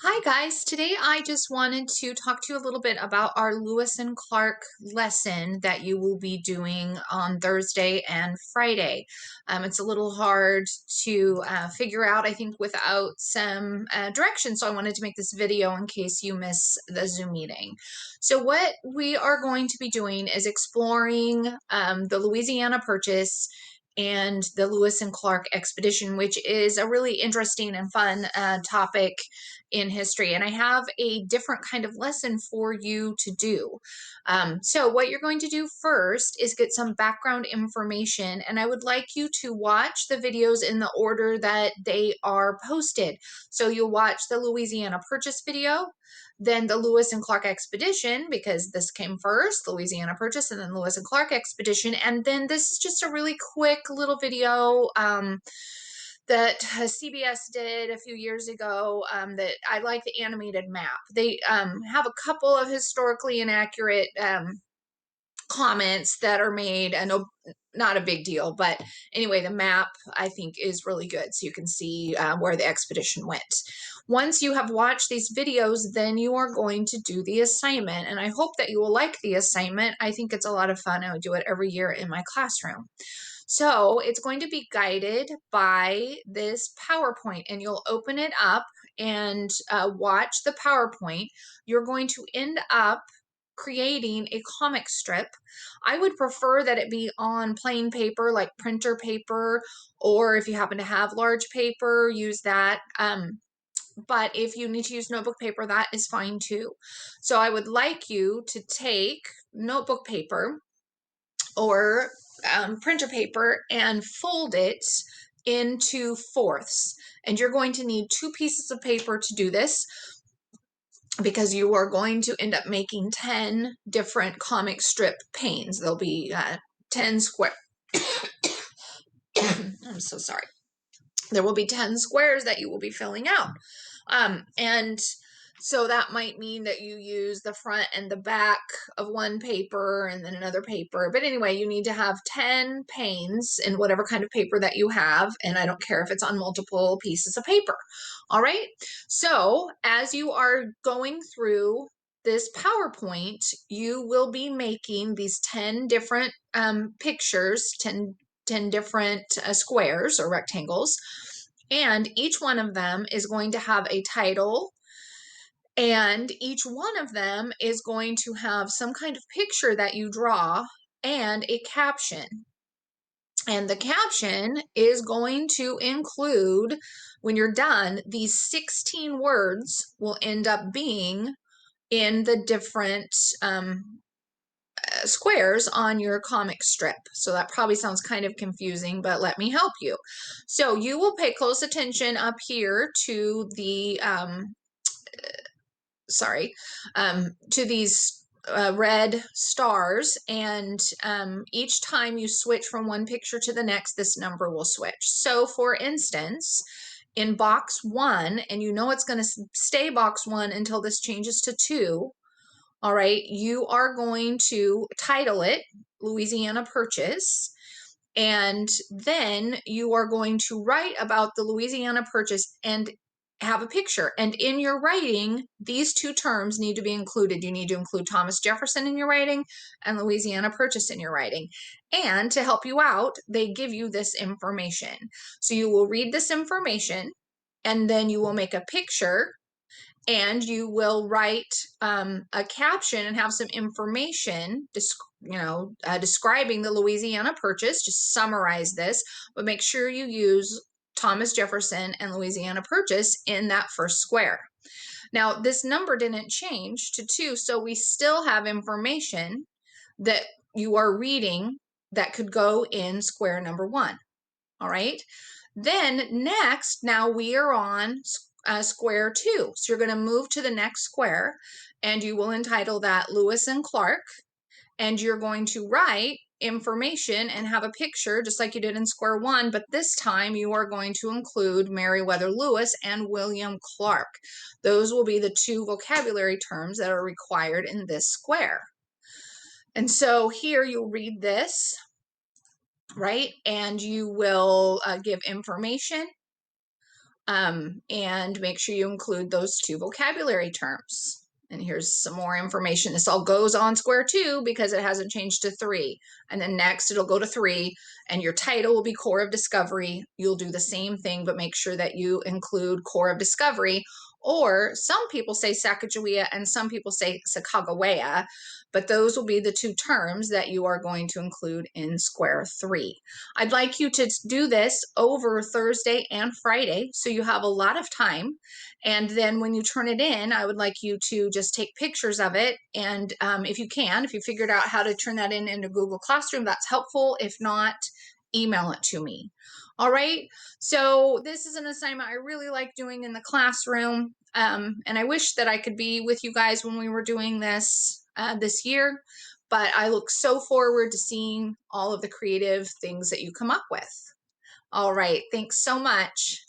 Hi guys, today I just wanted to talk to you a little bit about our Lewis and Clark lesson that you will be doing on Thursday and Friday. It's a little hard to figure out, I think, without some direction, so I wanted to make this video in case you miss the Zoom meeting. So what we are going to be doing is exploring the Louisiana Purchase and the Lewis and Clark expedition, which is a really interesting and fun topic in history. And I have a different kind of lesson for you to do. So, what you're going to do first is get some background information, and I would like you to watch the videos in the order that they are posted. So, you'll watch the Louisiana Purchase video, then the Lewis and Clark expedition, because this came first, the Louisiana Purchase, and then Lewis and Clark expedition. And then this is just a really quick little video that CBS did a few years ago that I like the animated map. They have a couple of historically inaccurate comments that are made, and not a big deal, but anyway, the map I think is really good, so you can see where the expedition went. Once you have watched these videos, then you are going to do the assignment, and I hope that you will like the assignment. I think it's a lot of fun. I would do it every year in my classroom. So it's going to be guided by this PowerPoint, and you'll open it up and watch the PowerPoint. You're going to end up creating a comic strip. I would prefer that it be on plain paper, like printer paper, or if you happen to have large paper, use that. But if you need to use notebook paper, that is fine too. So I would like you to take notebook paper or printer paper and fold it into fourths. And you're going to need 2 pieces of paper to do this, because you are going to end up making 10 different comic strip panes. There'll be 10 square. I'm so sorry. There will be 10 squares that you will be filling out. And so that might mean that you use the front and the back of one paper and then another paper. But anyway, you need to have 10 panes in whatever kind of paper that you have. And I don't care if it's on multiple pieces of paper. All right. So as you are going through this PowerPoint, you will be making these 10 different pictures, 10 different squares or rectangles. And each one of them is going to have a title, and each one of them is going to have some kind of picture that you draw and a caption. And the caption is going to include, when you're done, these 16 words will end up being in the different squares on your comic strip. So that probably sounds kind of confusing, but let me help you. So you will pay close attention up here to the to these red stars, and each time you switch from one picture to the next, this number will switch. So for instance, in box 1, and you know it's going to stay box 1 until this changes to 2, all right, you are going to title it Louisiana Purchase, and then you are going to write about the Louisiana Purchase and have a picture. And in your writing, these 2 terms need to be included. You need to include Thomas Jefferson in your writing and Louisiana Purchase in your writing. And to help you out, they give you this information. So you will read this information, and then you will make a picture, and you will write a caption and have some information, describing the Louisiana Purchase. Just summarize this, but make sure you use Thomas Jefferson and Louisiana Purchase in that first square. Now, this number didn't change to 2, so we still have information that you are reading that could go in square number 1. All right. Then next, now we are on square 2. So you're going to move to the next square, and you will entitle that Lewis and Clark, and you're going to write information and have a picture just like you did in square 1, but this time you are going to include Meriwether Lewis and William Clark. Those will be the 2 vocabulary terms that are required in this square. And so here you'll read this, right? And you will give information. And make sure you include those 2 vocabulary terms. And here's some more information. This all goes on square 2 because it hasn't changed to 3. And then next it'll go to 3, and your title will be Core of Discovery. You'll do the same thing, but make sure that you include Core of Discovery. Or some people say Sacagawea and some people say Sacagawea, but those will be the 2 terms that you are going to include in square 3. I'd like you to do this over Thursday and Friday so you have a lot of time. And then when you turn it in, I would like you to just take pictures of it. And if you figured out how to turn that into Google Classroom, that's helpful. If not, email it to me. All right. So this is an assignment I really like doing in the classroom. And I wish that I could be with you guys when we were doing this this year. But I look so forward to seeing all of the creative things that you come up with. All right. Thanks so much.